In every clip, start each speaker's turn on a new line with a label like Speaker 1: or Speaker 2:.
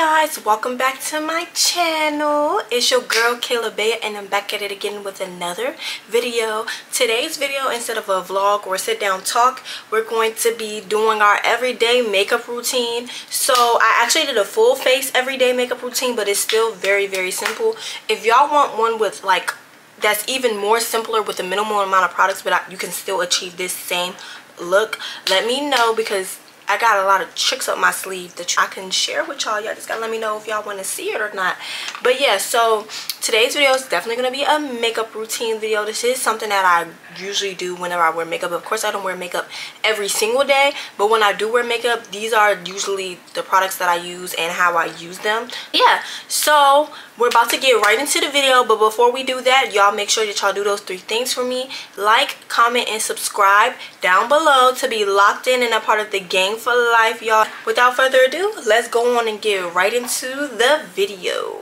Speaker 1: guys, welcome back to my channel. It's your girl Kayla Bea, and I'm back at it again with another video. Today's video, instead of a vlog or sit down talk, we're going to be doing our everyday makeup routine. So I actually did a full face everyday makeup routine, but it's still very simple. If y'all want one with like that's even more simpler with a minimal amount of products, but you can still achieve this same look, let me know, because I got a lot of tricks up my sleeve that I can share with y'all. Y'all just gotta let me know if y'all want to see it or not. But yeah, so today's video is definitely gonna be a makeup routine video. This is something that I usually do whenever I wear makeup. Of course, I don't wear makeup every single day, but when I do wear makeup, these are usually the products that I use and how I use them. Yeah, so we're about to get right into the video, but before we do that, y'all make sure that y'all do those 3 things for me: like, comment, and subscribe down below to be locked in and a part of the gang for life, y'all. Without further ado, let's go on and get right into the video.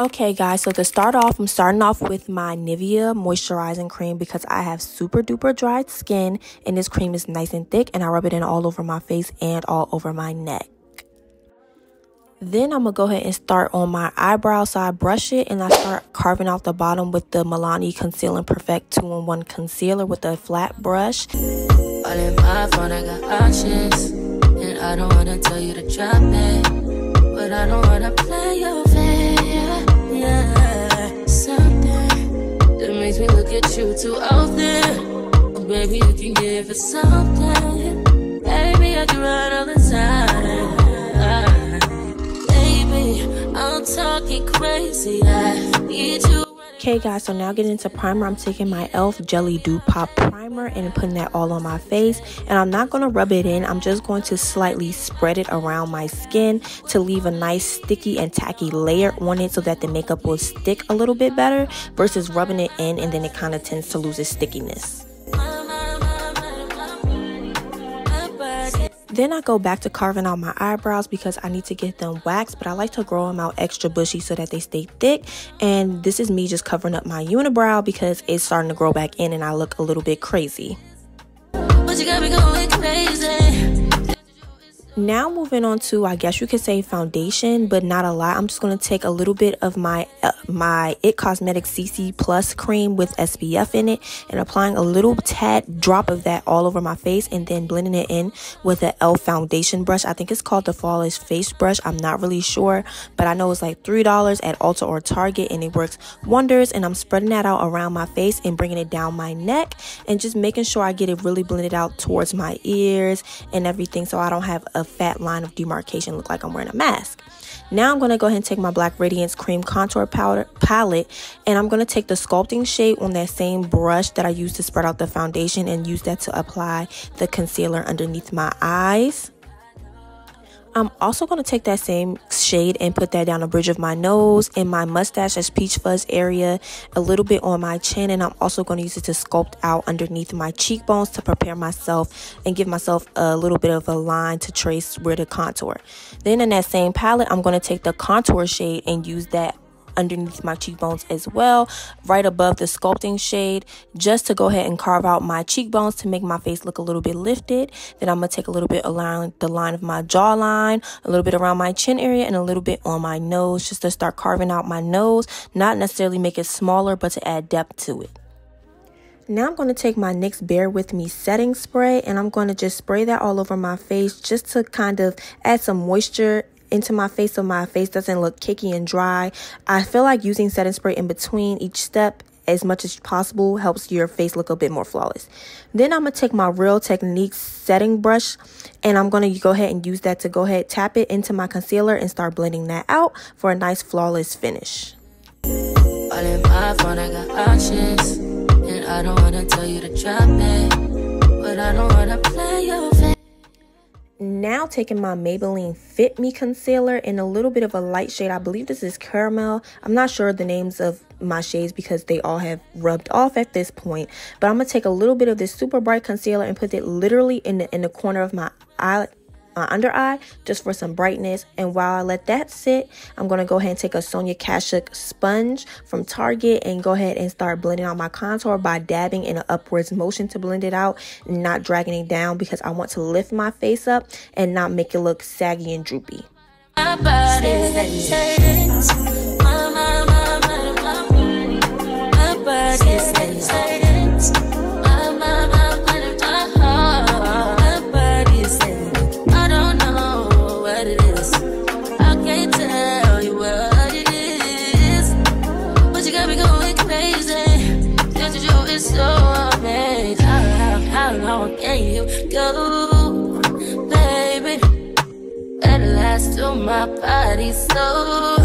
Speaker 1: Okay guys, so to start off, I'm starting off with my Nivea moisturizing cream because I have super duper dry skin, and this cream is nice and thick, and I rub it in all over my face and all over my neck. Then I'm gonna go ahead and start on my eyebrows. So I brush it and I start carving out the bottom with the Milano Conceal and Perfect 2-in-1 concealer with a flat brush.
Speaker 2: All in my phone, I got options, and I don't wanna tell you to drop it, but I don't wanna play your fair. Yeah, something that makes me look at you too often. Oh, baby, you can give it something. Baby, I can run all the time. I'm talking crazy. I need you.
Speaker 1: Okay guys, so now getting into primer, I'm taking my e.l.f. Jelly Dew Pop Primer and putting that all on my face. And I'm not going to rub it in. I'm just going to slightly spread it around my skin to leave a nice sticky and tacky layer on it so that the makeup will stick a little bit better versus rubbing it in and then it kind of tends to lose its stickiness. Then I go back to carving out my eyebrows because I need to get them waxed, but I like to grow them out extra bushy so that they stay thick. And this is me just covering up my unibrow because it's starting to grow back in and I look a little bit crazy.
Speaker 2: But you got me going crazy.
Speaker 1: Now moving on to, I guess you could say, foundation, but not a lot. I'm just going to take a little bit of my It Cosmetics CC Plus cream with SPF in it and applying a little tad drop of that all over my face and then blending it in with an e.l.f. foundation brush. I think it's called the Flawless Face Brush. I'm not really sure, but I know it's like $3 at Ulta or Target and it works wonders. And I'm spreading that out around my face and bringing it down my neck and just making sure I get it really blended out towards my ears and everything so I don't have a fat line of demarcation, look like I'm wearing a mask. Now I'm going to go ahead and take my Black Radiance Cream Contour Palette and I'm going to take the sculpting shade on that same brush that I used to spread out the foundation and use that to apply the concealer underneath my eyes. I'm also going to take that same shade and put that down the bridge of my nose, in my mustache as peach fuzz area, a little bit on my chin, and I'm also going to use it to sculpt out underneath my cheekbones to prepare myself and give myself a little bit of a line to trace where to contour. Then in that same palette, I'm going to take the contour shade and use that underneath my cheekbones as well, right above the sculpting shade, just to go ahead and carve out my cheekbones to make my face look a little bit lifted. Then I'm going to take a little bit around the line of my jawline, a little bit around my chin area, and a little bit on my nose, just to start carving out my nose, not necessarily make it smaller, but to add depth to it. Now I'm going to take my NYX Bear With Me setting spray and I'm going to just spray that all over my face just to kind of add some moisture into my face so my face doesn't look cakey and dry. I feel like using setting spray in between each step as much as possible helps your face look a bit more flawless. Then I'm going to take my Real Techniques setting brush and I'm going to go ahead and use that to go ahead, tap it into my concealer and start blending that out for a nice flawless finish.
Speaker 2: All in my phone, I got options, and I don't wanna tell you to drop it, but I don't wanna play your fair.
Speaker 1: Now taking my Maybelline Fit Me concealer in a little bit of a light shade. I believe this is caramel. I'm not sure the names of my shades because they all have rubbed off at this point. But I'm going to take a little bit of this super bright concealer and put it literally in the corner of my eye, under eye, just for some brightness. And while I let that sit, I'm going to go ahead and take a Sonia Kashuk sponge from Target and go ahead and start blending out my contour by dabbing in an upwards motion to blend it out, not dragging it down, because I want to lift my face up and not make it look saggy and droopy.
Speaker 2: My body says, my body says, my body says, I don't know what it is. I can't tell you what it is, but you got me going crazy. Just to show it's so amazing. How long can you go, baby? At last to my body so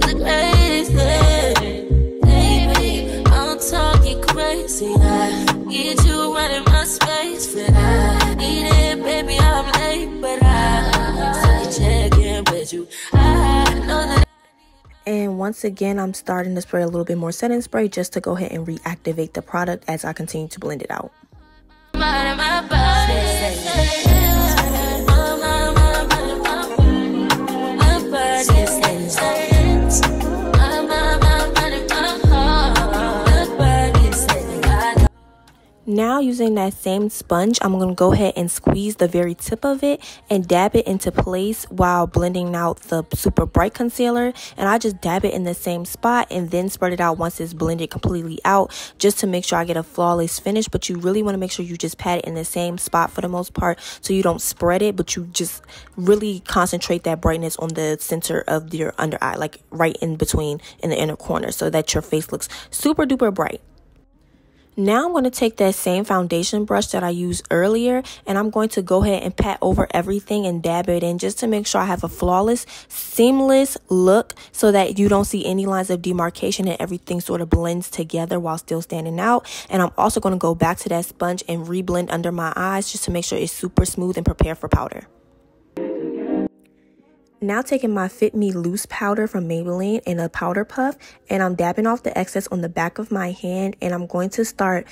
Speaker 2: crazy, baby. I'm talking crazy. I need you right in my space, but I need it, baby. I'm late, but I still check in with you. I know that.
Speaker 1: And once again, I'm starting to spray a little bit more setting spray just to go ahead and reactivate the product as I continue to blend it out.
Speaker 2: My body.
Speaker 1: Now using that same sponge, I'm going to go ahead and squeeze the very tip of it and dab it into place while blending out the super bright concealer. And I just dab it in the same spot and then spread it out once it's blended completely out, just to make sure I get a flawless finish. But you really want to make sure you just pat it in the same spot for the most part, so you don't spread it, but you just really concentrate that brightness on the center of your under eye, like right in between in the inner corner, so that your face looks super duper bright. Now I'm going to take that same foundation brush that I used earlier, and I'm going to go ahead and pat over everything and dab it in just to make sure I have a flawless, seamless look, so that you don't see any lines of demarcation and everything sort of blends together while still standing out. And I'm also going to go back to that sponge and reblend under my eyes just to make sure it's super smooth and prepared for powder. Now taking my Fit Me Loose powder from Maybelline in a powder puff, and I'm dabbing off the excess on the back of my hand, and I'm going to start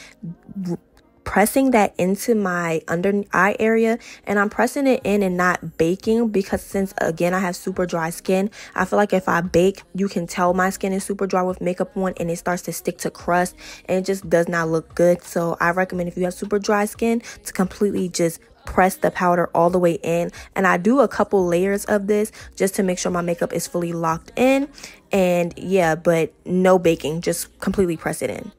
Speaker 1: pressing that into my under eye area. And I'm pressing it in and not baking, because since again I have super dry skin, I feel like if I bake, you can tell my skin is super dry with makeup on, and it starts to stick to crust and it just does not look good. So I recommend, if you have super dry skin, to completely just press the powder all the way in. And I do a couple layers of this just to make sure my makeup is fully locked in. And yeah, but no baking, just completely press it in.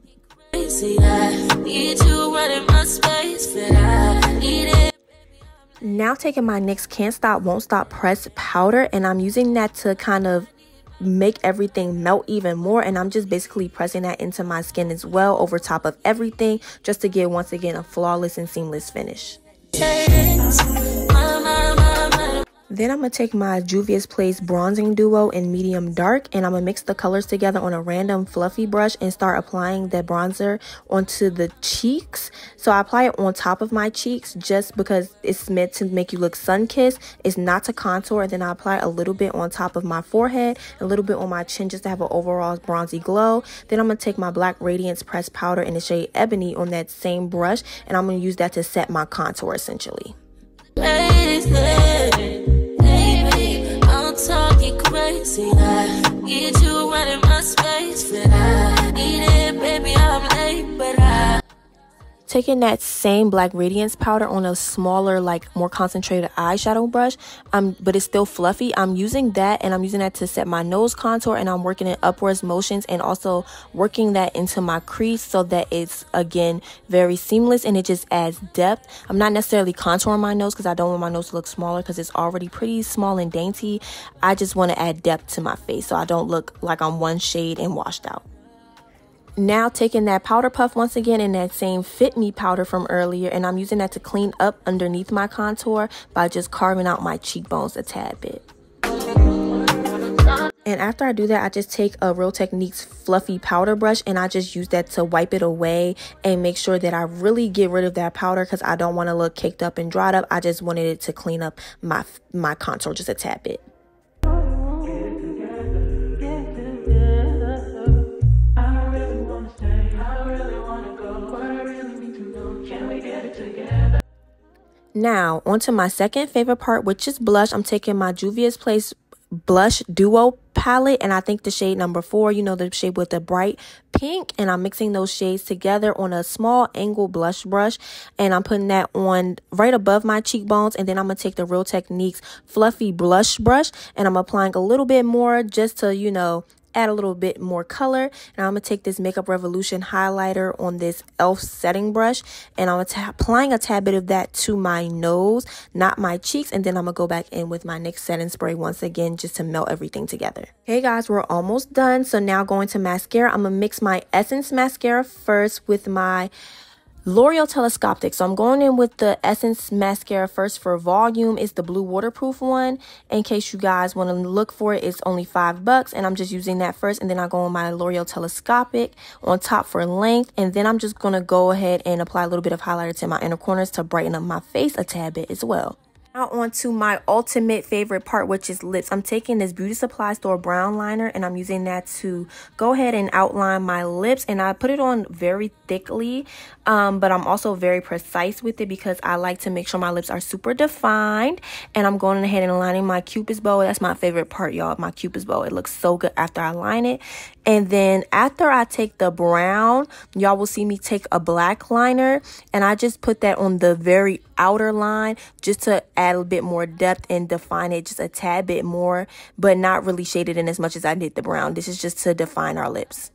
Speaker 1: Now taking my NYX Can't Stop Won't Stop press powder, and I'm using that to kind of make everything melt even more, and I'm just basically pressing that into my skin as well, over top of everything, just to get, once again, a flawless and seamless finish. Then I'm going to take my Juvia's Place Bronzing Duo in medium dark, and I'm going to mix the colors together on a random fluffy brush and start applying the bronzer onto the cheeks. So I apply it on top of my cheeks just because it's meant to make you look sun-kissed. It's not to contour. Then I apply a little bit on top of my forehead, a little bit on my chin, just to have an overall bronzy glow. Then I'm going to take my Black Radiance pressed powder in the shade Ebony on that same brush, and I'm going to use that to set my contour essentially.
Speaker 2: Talking crazy, I need you right in my space, but I need it, baby, I'm late, but I
Speaker 1: Taking that same Black Radiance powder on a smaller, like more concentrated eyeshadow brush, but it's still fluffy. I'm using that, and I'm using that to set my nose contour, and I'm working in upwards motions and also working that into my crease so that it's, again, very seamless and it just adds depth. I'm not necessarily contouring my nose because I don't want my nose to look smaller because it's already pretty small and dainty. I just want to add depth to my face so I don't look like I'm one shade and washed out. Now taking that powder puff once again in that same Fit Me powder from earlier, and I'm using that to clean up underneath my contour by just carving out my cheekbones a tad bit. And after I do that, I just take a Real Techniques fluffy powder brush and I just use that to wipe it away and make sure that I really get rid of that powder because I don't want to look caked up and dried up. I just wanted it to clean up my contour just a tad bit. Now, onto my second favorite part, which is blush. I'm taking my Juvia's Place blush duo palette, and I think the shade number 4, you know, the shade with the bright pink, and I'm mixing those shades together on a small angle blush brush, and I'm putting that on right above my cheekbones. And then I'm gonna take the Real Techniques fluffy blush brush, and I'm applying a little bit more just to, you know, add a little bit more color. And I'm gonna take this Makeup Revolution highlighter on this e.l.f. setting brush, and I'm applying a tad bit of that to my nose, not my cheeks. And then I'm gonna go back in with my NYX setting spray once again just to melt everything together. Hey guys, we're almost done. So now going to mascara. I'm gonna mix my Essence mascara first with my L'Oreal Telescopic. So I'm going in with the Essence mascara first for volume. It's the blue waterproof one. In case you guys want to look for it, it's only $5, and I'm just using that first. And then I go on my L'Oreal Telescopic on top for length. And then I'm just going to go ahead and apply a little bit of highlighter to my inner corners to brighten up my face a tad bit as well. Now on to my ultimate favorite part, which is lips. I'm taking this Beauty Supply Store brown liner, and I'm using that to go ahead and outline my lips. And I put it on very thickly, but I'm also very precise with it because I like to make sure my lips are super defined. And I'm going ahead and lining my Cupid's bow. That's my favorite part, y'all, my Cupid's bow. It looks so good after I line it. And then after I take the brown, y'all will see me take a black liner, and I just put that on the very outer line just to add a bit more depth and define it just a tad bit more, but not really shade it in as much as I did the brown. This is just to define our lips.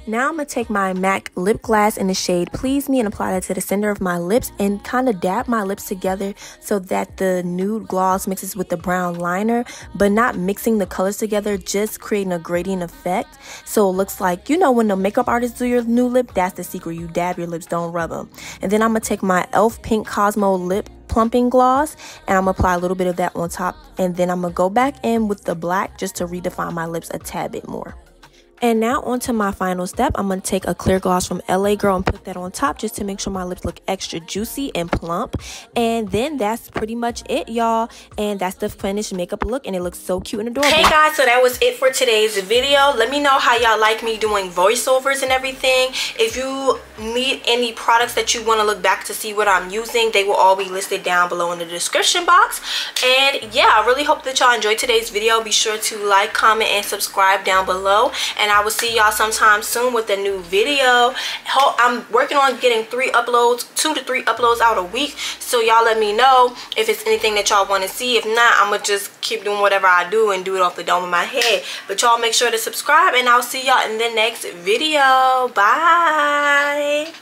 Speaker 1: Now I'm going to take my MAC lip glass in the shade Please Me and apply that to the center of my lips and kind of dab my lips together so that the nude gloss mixes with the brown liner, but not mixing the colors together, just creating a gradient effect. So it looks like, you know, when the makeup artists do your new lip, that's the secret. You dab your lips, don't rub them. And then I'm going to take my e.l.f. Pink Cosmo Lip Plumping Gloss, and I'm going to apply a little bit of that on top. And then I'm going to go back in with the black just to redefine my lips a tad bit more. And now on to my final step. I'm going to take a clear gloss from LA Girl and put that on top just to make sure my lips look extra juicy and plump. And then that's pretty much it, y'all. And that's the finished makeup look, and it looks so cute and adorable. Hey guys, so that was it for today's video. Let me know how y'all like me doing voiceovers and everything. If you need any products that you want to look back to see what I'm using, they will all be listed down below in the description box. And yeah, I really hope that y'all enjoyed today's video. Be sure to like, comment, and subscribe down below. And I will see y'all sometime soon with a new video. I'm working on getting 2 to 3 uploads out a week. So y'all let me know if it's anything that y'all want to see. If not, I'm going to just keep doing whatever I do and do it off the dome of my head. But y'all make sure to subscribe, and I'll see y'all in the next video. Bye.